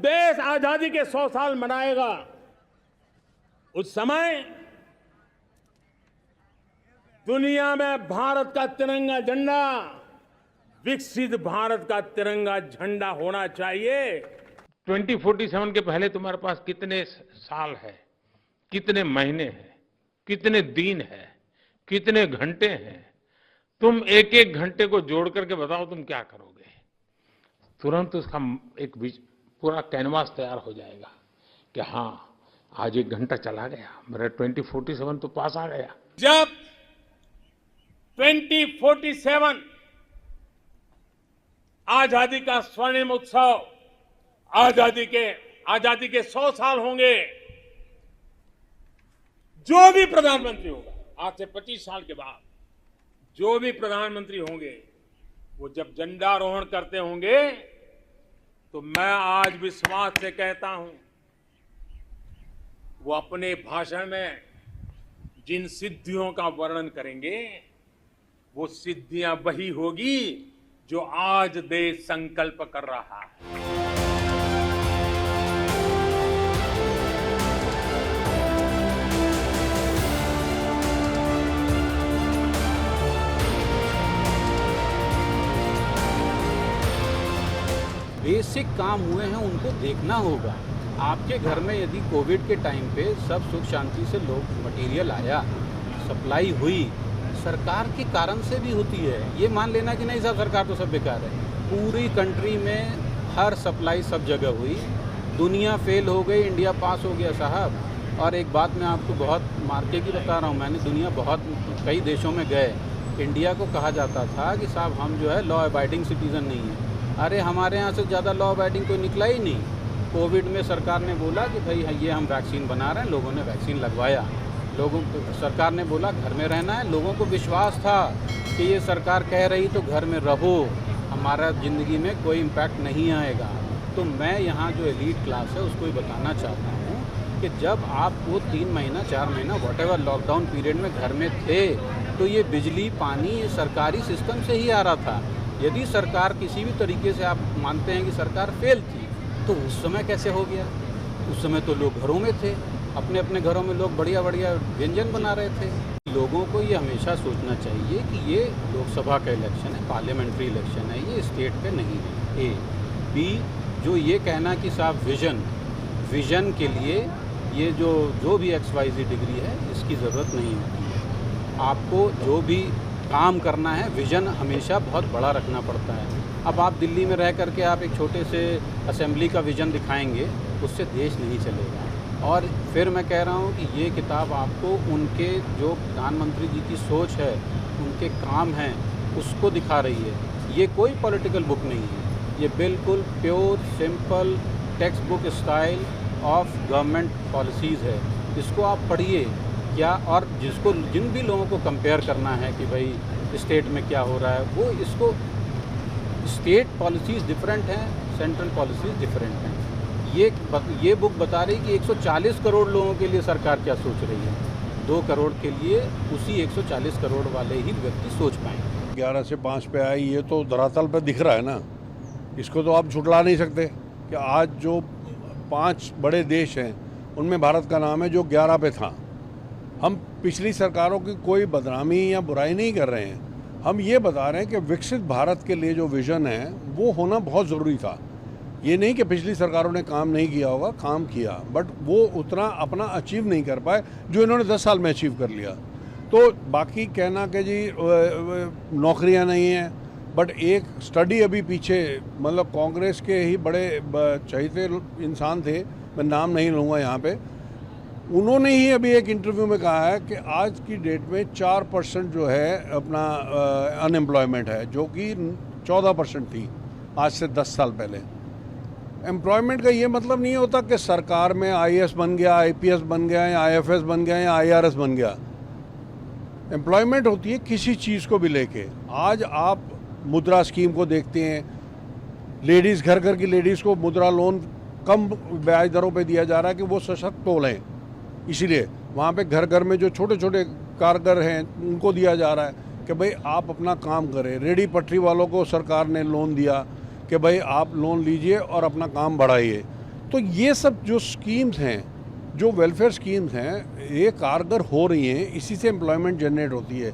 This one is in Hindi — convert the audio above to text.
देश आजादी के 100 साल मनाएगा, उस समय दुनिया में भारत का तिरंगा झंडा, विकसित भारत का तिरंगा झंडा होना चाहिए। 2047 के पहले तुम्हारे पास कितने साल है, कितने महीने हैं, कितने दिन है, कितने घंटे हैं? तुम एक एक घंटे को जोड़ करके बताओ तुम क्या करोगे। तुरंत उसका एक पूरा कैनवास तैयार हो जाएगा कि हाँ, आज एक घंटा चला गया, मेरा 2047 तो पास आ गया। जब 2047 आजादी का स्वर्णिम उत्सव, आजादी के 100 साल होंगे, जो भी प्रधानमंत्री होगा, आज से 25 साल के बाद जो भी प्रधानमंत्री होंगे, वो जब झंडारोहण करते होंगे, तो मैं आज विश्वास से कहता हूं, वो अपने भाषण में जिन सिद्धियों का वर्णन करेंगे, वो सिद्धियां वही होगी जो आज देश संकल्प कर रहा है। बेसिक काम हुए हैं उनको देखना होगा। आपके घर में यदि कोविड के टाइम पे सब सुख शांति से लोग मटेरियल आया, सप्लाई हुई, सरकार के कारण से भी होती है। ये मान लेना कि नहीं साहब सरकार तो सब बेकार है। पूरी कंट्री में हर सप्लाई सब जगह हुई, दुनिया फेल हो गई, इंडिया पास हो गया साहब। और एक बात मैं आपको बहुत मार्के की बता रहा हूँ, मैंने दुनिया बहुत कई देशों में गए, इंडिया को कहा जाता था कि साहब हम जो है लॉ अबाइडिंग सिटीज़न नहीं है। अरे हमारे यहाँ से ज़्यादा लॉ अबाइडिंग कोई निकला ही नहीं। कोविड में सरकार ने बोला कि भाई ये हम वैक्सीन बना रहे हैं, लोगों ने वैक्सीन लगवाया, सरकार ने बोला घर में रहना है, लोगों को विश्वास था कि ये सरकार कह रही तो घर में रहो, हमारा ज़िंदगी में कोई इम्पैक्ट नहीं आएगा। तो मैं यहाँ जो एलीट क्लास है उसको ही बताना चाहता हूँ कि जब आप वो 3 महीना 4 महीना व्हाटएवर लॉकडाउन पीरियड में घर में थे, तो ये बिजली पानी ये सरकारी सिस्टम से ही आ रहा था। यदि सरकार किसी भी तरीके से आप मानते हैं कि सरकार फेल थी, तो उस समय कैसे हो गया? उस समय तो लोग घरों में थे, अपने अपने घरों में लोग बढ़िया बढ़िया व्यंजन बना रहे थे। लोगों को ये हमेशा सोचना चाहिए कि ये लोकसभा का इलेक्शन है, पार्लियामेंट्री इलेक्शन है, ये स्टेट का नहीं है। ए बी जो ये कहना कि साहब विजन के लिए ये जो भी XYZ डिग्री है इसकी ज़रूरत नहीं होती है। आपको जो भी काम करना है, विज़न हमेशा बहुत बड़ा रखना पड़ता है। अब आप दिल्ली में रह करके आप एक छोटे से असेंबली का विज़न दिखाएंगे, उससे देश नहीं चलेगा। और फिर मैं कह रहा हूँ कि ये किताब आपको उनके जो प्रधानमंत्री जी की सोच है, उनके काम हैं, उसको दिखा रही है। ये कोई पॉलिटिकल बुक नहीं है, ये बिल्कुल pure simple text book style of government policies है। इसको आप पढ़िए क्या, और जिन भी लोगों को कंपेयर करना है कि भाई स्टेट में क्या हो रहा है, वो इसको स्टेट पॉलिसीज़ डिफरेंट हैं, सेंट्रल पॉलिसीज़ डिफरेंट हैं। ये बुक बता रही कि 140 करोड़ लोगों के लिए सरकार क्या सोच रही है। 2 करोड़ के लिए उसी 140 करोड़ वाले ही व्यक्ति सोच पाएंगे। 11 से 5 पे आई, ये तो धरातल पे दिख रहा है ना, इसको तो आप झुटला नहीं सकते कि आज जो 5 बड़े देश हैं उनमें भारत का नाम है जो 11 पे था। हम पिछली सरकारों की कोई बदनामी या बुराई नहीं कर रहे हैं, हम ये बता रहे हैं कि विकसित भारत के लिए जो विज़न है वो होना बहुत ज़रूरी था। ये नहीं कि पिछली सरकारों ने काम नहीं किया होगा, काम किया, बट वो उतना अपना अचीव नहीं कर पाए जो इन्होंने 10 साल में अचीव कर लिया। तो बाकी कहना कि जी नौकरियां नहीं हैं, बट एक स्टडी अभी पीछे, मतलब कांग्रेस के ही बड़े चहेते इंसान थे, मैं नाम नहीं लूँगा यहाँ पे, उन्होंने ही अभी एक इंटरव्यू में कहा है कि आज की डेट में 4% जो है अपना अनएम्प्लॉयमेंट है, जो कि 14% थी आज से 10 साल पहले। एम्प्लॉयमेंट का ये मतलब नहीं होता कि सरकार में IAS बन गया, IPS बन गया, या IFS बन गया, या IRS बन गया। एम्प्लॉयमेंट होती है किसी चीज़ को भी लेके। आज आप मुद्रा स्कीम को देखते हैं, लेडीज़ घर घर की लेडीज़ को मुद्रा लोन कम ब्याज दरों पे दिया जा रहा है कि वो सशक्त तो लें, इसीलिए वहाँ पे घर घर में जो छोटे छोटे कारीगर हैं उनको दिया जा रहा है कि भाई आप अपना काम करें। रेडी पटरी वालों को सरकार ने लोन दिया कि भाई आप लोन लीजिए और अपना काम बढ़ाइए। तो ये सब जो स्कीम्स हैं, जो वेलफेयर स्कीम्स हैं, ये कारगर हो रही हैं, इसी से एम्प्लॉयमेंट जनरेट होती है।